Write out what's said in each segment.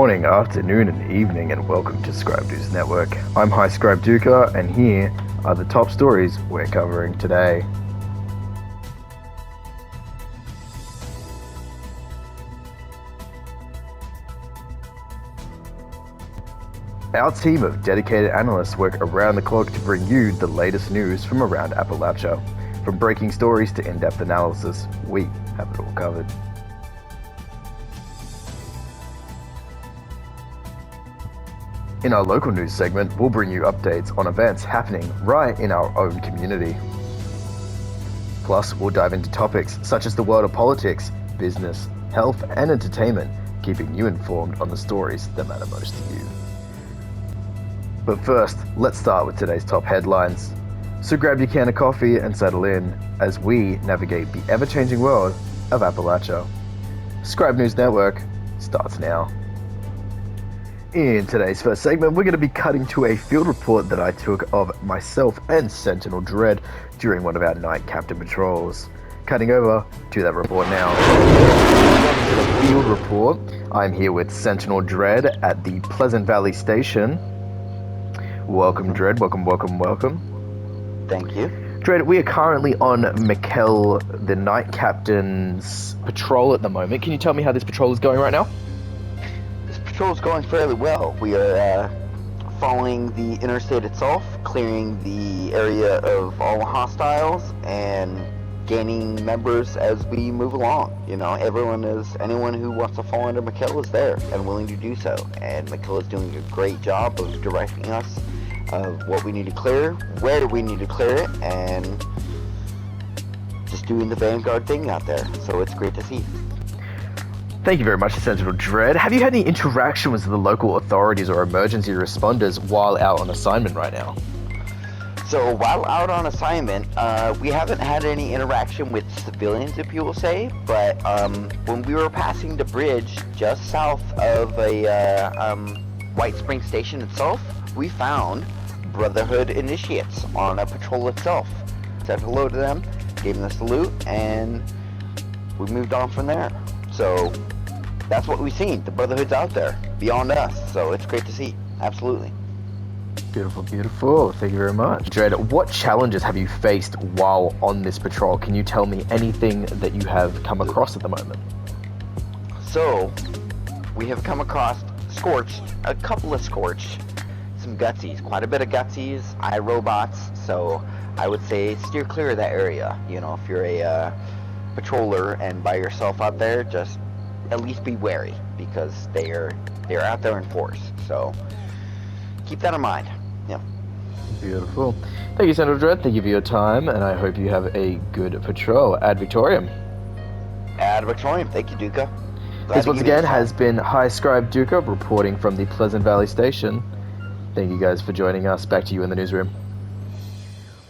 morning, afternoon, and evening, and welcome to Scribe News Network. I'm High Scribe Duca, and here are the top stories we're covering today. Our team of dedicated analysts work around the clock to bring you the latest news from around Appalachia. From breaking stories to in-depth analysis, we have it all covered. In our local news segment, we'll bring you updates on events happening right in our own community. Plus, we'll dive into topics such as the world of politics, business, health, and entertainment, keeping you informed on the stories that matter most to you. But first, let's start with today's top headlines. So grab your can of coffee and settle in as we navigate the ever-changing world of Appalachia. Scribe News Network starts now. In today's first segment, we're going to be cutting to a field report that I took of myself and Sentinel Dread during one of our night captain patrols. Cutting over to that report now. To the field report, I'm here with Sentinel Dread at the Pleasant Valley Station. Welcome, Dread. Welcome. Thank you. Dread, we are currently on Mikkel, the night captain's patrol at the moment. Can you tell me how this patrol is going right now? This patrol is going fairly well. We are following the interstate itself, clearing the area of all hostiles, and gaining members as we move along. You know, anyone who wants to fall under Mikkel is there and willing to do so. And Mikkel is doing a great job of directing us of what we need to clear, where we need to clear it, and just doing the Vanguard thing out there. So it's great to see. Thank you very much, Sentinel Dread. Have you had any interaction with the local authorities or emergency responders while out on assignment right now? So while out on assignment, we haven't had any interaction with civilians, if you will say, but when we were passing the bridge just south of a White Spring Station itself, we found Brotherhood initiates on a patrol itself. Said hello to them, gave them a salute, and we moved on from there. So that's what we've seen. The Brotherhood's out there, beyond us, so it's great to see. Absolutely. Beautiful, beautiful. Thank you very much. Dread, what challenges have you faced while on this patrol? Can you tell me anything that you have come across at the moment? So, we have come across Scorched, a couple of Scorched, some Gutsies, quite a bit of Gutsies, iRobots, so I would say steer clear of that area. You know, if you're a patroller and by yourself out there, just at least be wary, because they're out there in force, so keep that in mind. Yeah. Beautiful. Thank you, Sentinel Dread. Thank you for your time, and I hope you have a good patrol. Ad Victoriam. Ad Victoriam. Thank you, Duca. This once again has been High Scribe Duca reporting from the Pleasant Valley Station. Thank you guys for joining us. Back to you in the newsroom.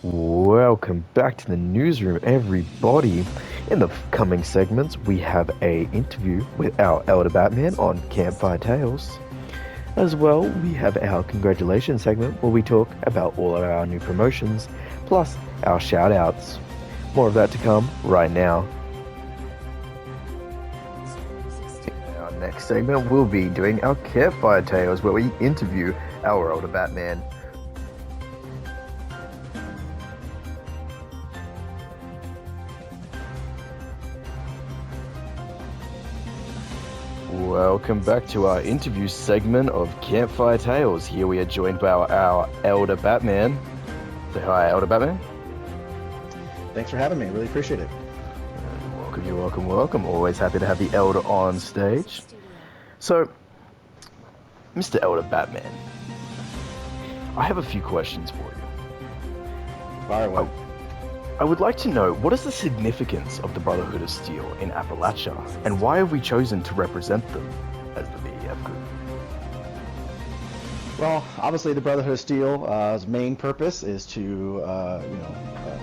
Welcome back to the newsroom, everybody. In the coming segments, we have a interview with our Elder Batman on Campfire Tales. As well, we have our congratulations segment where we talk about all of our new promotions, plus our shout-outs. More of that to come right now. In our next segment, we'll be doing our Campfire Tales where we interview our Elder Batman. Welcome back to our interview segment of Campfire Tales. Here we are joined by our Elder Batman. Say hi, Elder Batman. Thanks for having me. Really appreciate it. You're welcome. Always happy to have the Elder on stage. So, Mr. Elder Batman, I have a few questions for you. Fire away. I would like to know, what is the significance of the Brotherhood of Steel in Appalachia, and why have we chosen to represent them as the BEF group? Well, obviously the Brotherhood of Steel's main purpose is to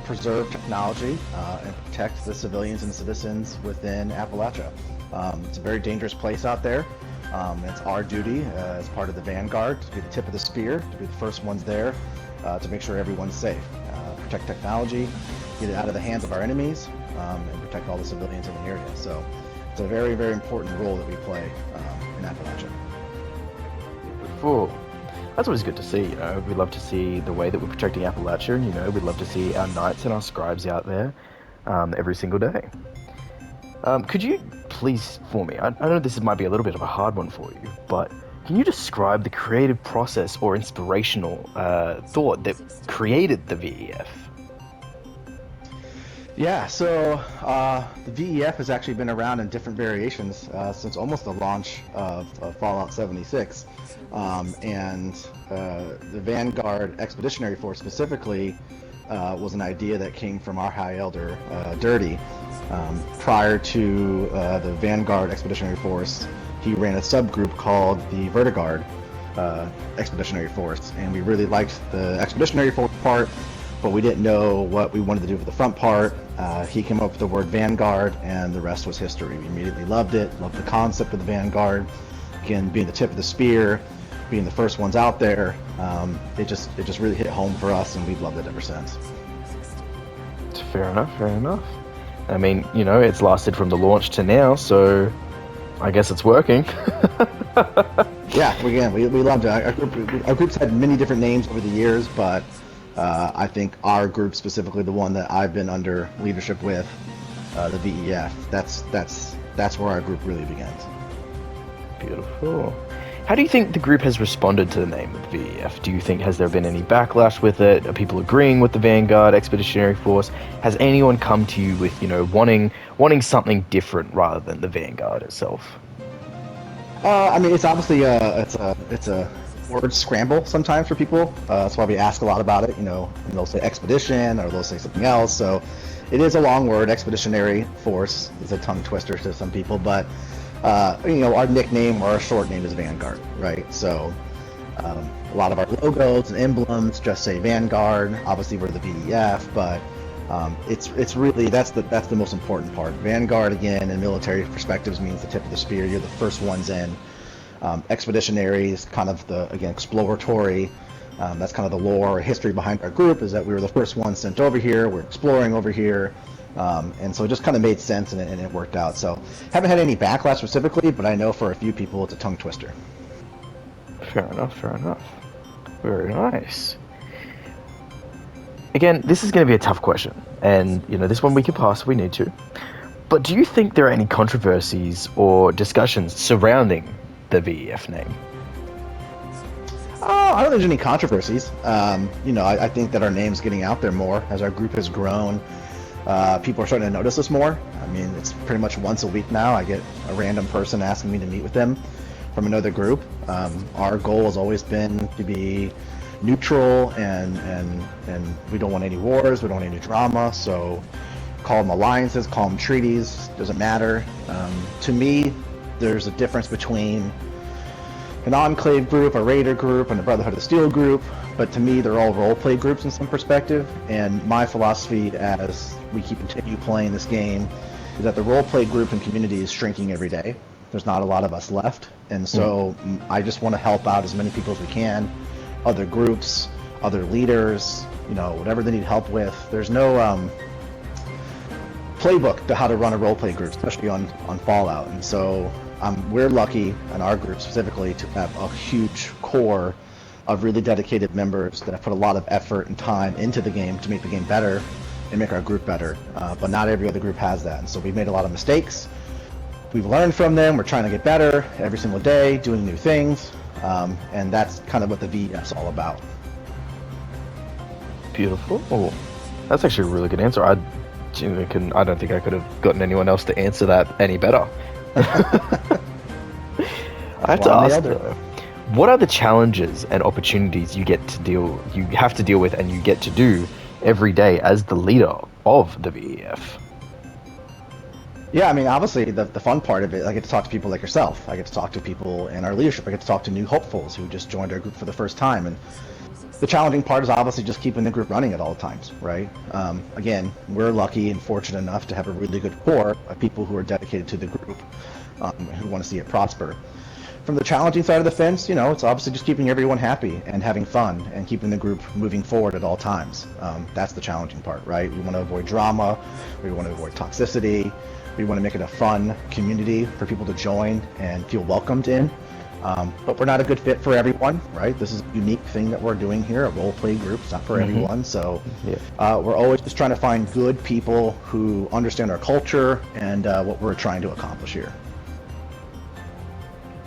preserve technology and protect the civilians and citizens within Appalachia. It's a very dangerous place out there. It's our duty as part of the Vanguard to be the tip of the spear, to be the first ones there to make sure everyone's safe. Protect technology, get it out of the hands of our enemies, and protect all the civilians in the area. So it's a very, very important role that we play in Appalachia. Beautiful. That's always good to see, you know. We love to see the way that we're protecting Appalachia, and, you know, we'd love to see our knights and our scribes out there every single day. Could you please, for me, I know this might be a little bit of a hard one for you, but can you describe the creative process or inspirational thought that created the VEF? Yeah, so the VEF has actually been around in different variations since almost the launch of Fallout 76. And the Vanguard Expeditionary Force specifically was an idea that came from our High Elder, Dirty. Prior to the Vanguard Expeditionary Force, he ran a subgroup called the Vertigard Expeditionary Force, and we really liked the Expeditionary Force part, but we didn't know what we wanted to do with the front part. He came up with the word Vanguard, and the rest was history. We immediately loved it, loved the concept of the Vanguard. Again, being the tip of the spear, being the first ones out there, it just really hit home for us, and we've loved it ever since. Fair enough, fair enough. I mean, you know, it's lasted from the launch to now, so I guess it's working. Yeah, again, we loved it. Our group's had many different names over the years, but I think our group, specifically the one that I've been under leadership with, the VEF, that's where our group really begins. Beautiful. How do you think the group has responded to the name of the VEF? Do you think, has there been any backlash with it? Are people agreeing with the Vanguard Expeditionary Force? Has anyone come to you with, you know, wanting something different rather than the Vanguard itself? I mean, it's obviously it's a word scramble sometimes for people. That's why we ask a lot about it. You know, and they'll say expedition or they'll say something else. So it is a long word. Expeditionary Force is a tongue twister to some people, but you know, our nickname or our short name is Vanguard, right? So a lot of our logos and emblems just say Vanguard. Obviously, we're the VEF, but it's really that's the most important part. Vanguard, again, in military perspectives, means the tip of the spear. You're the first ones in. Expeditionary is kind of the, again, exploratory. That's kind of the lore or history behind our group, is that we were the first ones sent over here. We're exploring over here. And so it just kind of made sense, and it worked out. So haven't had any backlash specifically, but I know for a few people it's a tongue twister. Fair enough, fair enough. Very nice. Again, this is going to be a tough question, and, you know, this one we can pass if we need to. But do you think there are any controversies or discussions surrounding the VEF name? I don't think there's any controversies. You know, I think that our name's getting out there more as our group has grown. People are starting to notice us more. I mean, it's pretty much once a week now I get a random person asking me to meet with them from another group. Our goal has always been to be neutral, and we don't want any wars, we don't want any drama, so call them alliances, call them treaties, doesn't matter. To me, there's a difference between an Enclave group, a Raider group, and a Brotherhood of the Steel group, but to me they're all roleplay groups in some perspective, and my philosophy as we continue playing this game is that the roleplay group and community is shrinking every day. There's not a lot of us left, and so I just want to help out as many people as we can, other groups, other leaders, you know, whatever they need help with. There's no playbook to how to run a roleplay group, especially on Fallout, and so we're lucky, in our group specifically, to have a huge core of really dedicated members that have put a lot of effort and time into the game to make the game better and make our group better, but not every other group has that, and so we've made a lot of mistakes. We've learned from them. We're trying to get better every single day, doing new things, and that's kind of what the VEF's all about. Beautiful. Oh, that's actually a really good answer. I don't think I could have gotten anyone else to answer that any better. I have to ask though, what are the challenges and opportunities you have to deal with and you get to do every day as the leader of the VEF? Yeah, I mean, obviously the fun part of it, I get to talk to people like yourself. I get to talk to people in our leadership. I get to talk to new hopefuls who just joined our group for the first time. And the challenging part is obviously just keeping the group running at all times, right? Again, we're lucky and fortunate enough to have a really good core of people who are dedicated to the group, who want to see it prosper. From the challenging side of the fence, you know, it's obviously just keeping everyone happy and having fun and keeping the group moving forward at all times. That's the challenging part, right? We want to avoid drama, we want to avoid toxicity, we want to make it a fun community for people to join and feel welcomed in. But we're not a good fit for everyone, right? This is a unique thing that we're doing here, a role-play group. It's not for everyone. So we're always just trying to find good people who understand our culture and what we're trying to accomplish here.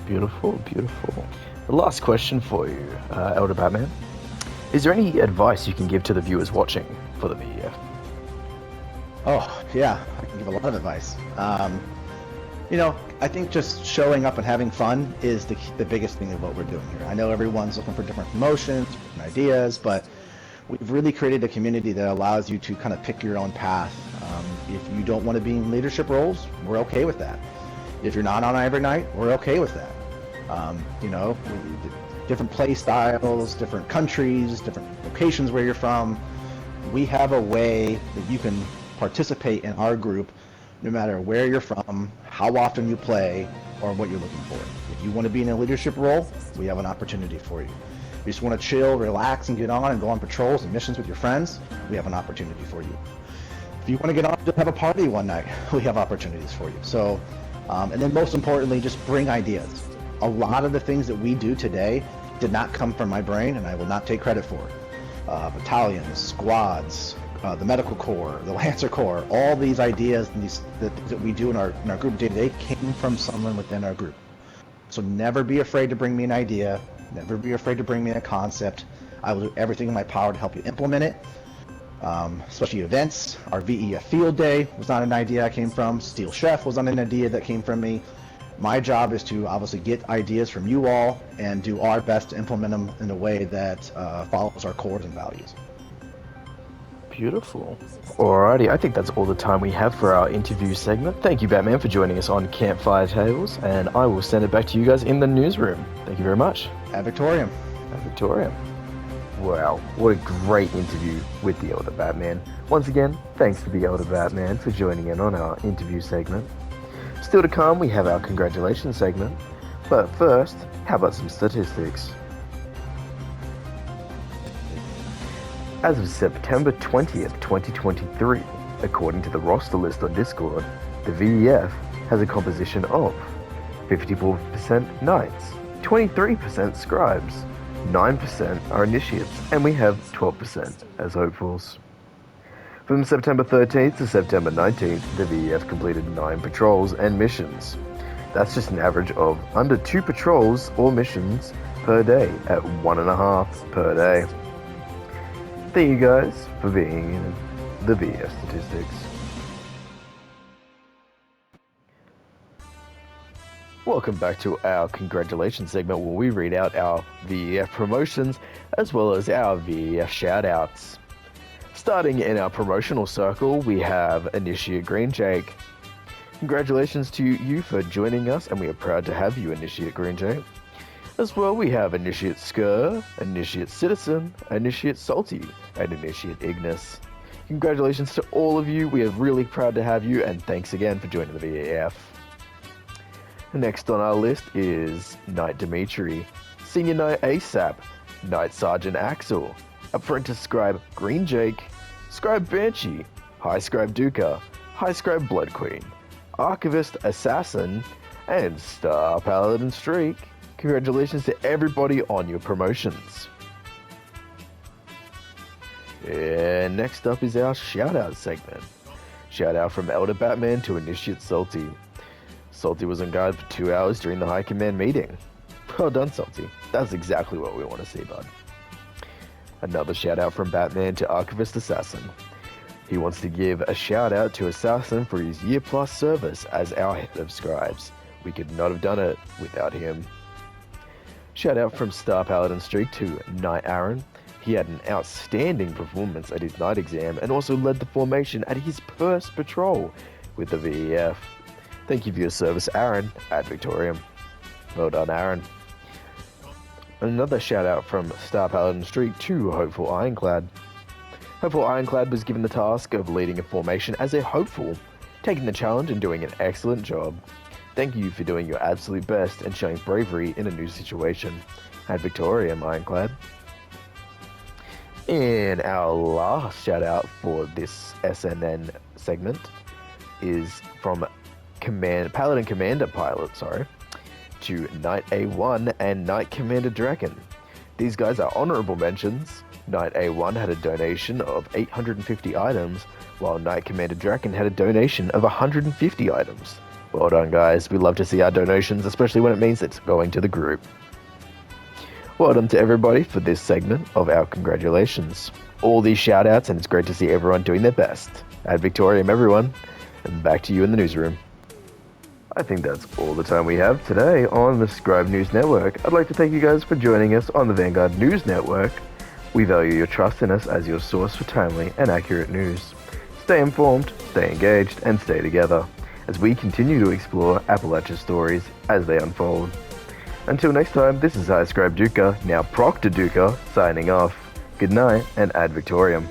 Beautiful, beautiful. The last question for you, Elder Batman. Is there any advice you can give to the viewers watching for the VEF? Oh, yeah, I can give a lot of advice. I think just showing up and having fun is the biggest thing of what we're doing here. I know everyone's looking for different promotions, different ideas, but we've really created a community that allows you to kind of pick your own path. If you don't want to be in leadership roles, we're okay with that. If you're not on every night, we're okay with that. Different play styles, different countries, different locations where you're from. We have a way that you can participate in our group no matter where you're from, how often you play, or what you're looking for. If you want to be in a leadership role, we have an opportunity for you. If you just want to chill, relax, and get on and go on patrols and missions with your friends, we have an opportunity for you. If you want to get on and just have a party one night, we have opportunities for you. So, and then most importantly, just bring ideas. A lot of the things that we do today did not come from my brain, and I will not take credit for it. Battalions, squads, the medical corps, the Lancer Corps, all these ideas and that we do in our group day to day came from someone within our group. So never be afraid to bring me an idea. Never be afraid to bring me a concept. I will do everything in my power to help you implement it. Especially events. Our VEF Field Day was not an idea I came from. Steel Chef was not an idea that came from me. My job is to obviously get ideas from you all and do our best to implement them in a way that follows our cores and values. Beautiful. Alrighty, I think that's all the time we have for our interview segment. Thank you, Batman, for joining us on Campfire Tales, and I will send it back to you guys in the newsroom. Thank you very much. At Victorium. At Victorium. Wow, what a great interview with the Elder Batman. Once again, thanks to the Elder Batman for joining in on our interview segment. Still to come, we have our congratulations segment. But first, how about some statistics? As of September 20th, 2023, according to the roster list on Discord, the VEF has a composition of 54% Knights, 23% Scribes, 9% are Initiates, and we have 12% as Hopefuls. From September 13th to September 19th, the VEF completed 9 patrols and missions. That's just an average of under 2 patrols or missions per day at 1.5 per day. Thank you guys for being in the VEF statistics. Welcome back to our congratulations segment where we read out our VEF promotions as well as our VEF shoutouts. Starting in our promotional circle, we have Initiate Green Jake. Congratulations to you for joining us, and we are proud to have you, Initiate Green Jake. As well, we have Initiate Skur, Initiate Citizen, Initiate Salty, and Initiate Ignis. Congratulations to all of you. We are really proud to have you, and thanks again for joining the VEF. Next on our list is Knight Dimitri, Senior Knight ASAP, Knight Sergeant Axel, Apprentice Scribe Green Jake, Scribe Banshee, High Scribe Duca, High Scribe Blood Queen, Archivist Assassin, and Star Paladin Streak. Congratulations to everybody on your promotions. And next up is our shoutout segment. Shoutout from Elder Batman to Initiate Salty. Salty was on guard for 2 hours during the High Command meeting. Well done, Salty. That's exactly what we want to see, bud. Another shoutout from Batman to Archivist Assassin. He wants to give a shoutout to Assassin for his year-plus service as our head of scribes. We could not have done it without him. Shout out from Star Paladin Streak to Knight Aaron. He had an outstanding performance at his night exam and also led the formation at his first patrol with the VEF. Thank you for your service, Aaron, at Victorium. Well done, Aaron. Another shout out from Star Paladin Streak to Hopeful Ironclad. Hopeful Ironclad was given the task of leading a formation as a hopeful, taking the challenge and doing an excellent job. Thank you for doing your absolute best and showing bravery in a new situation. At Victorium, Ironclad. And our last shout out for this SNN segment is from Paladin Commander Pilot, to Knight A1 and Knight Commander Draken. These guys are honorable mentions. Knight A1 had a donation of 850 items, while Knight Commander Draken had a donation of 150 items. Well done, guys. We love to see our donations, especially when it means it's going to the group. Well done to everybody for this segment of our congratulations. All these shout outs, and it's great to see everyone doing their best. Ad Victoriam, everyone, and back to you in the newsroom. I think that's all the time we have today on the Scribe News Network. I'd like to thank you guys for joining us on the Vanguard News Network. We value your trust in us as your source for timely and accurate news. Stay informed, stay engaged, and stay together as we continue to explore Appalachia stories as they unfold. Until next time, this is Scribe Duca, now Proctor Duca, signing off. Good night and Ad Victoriam.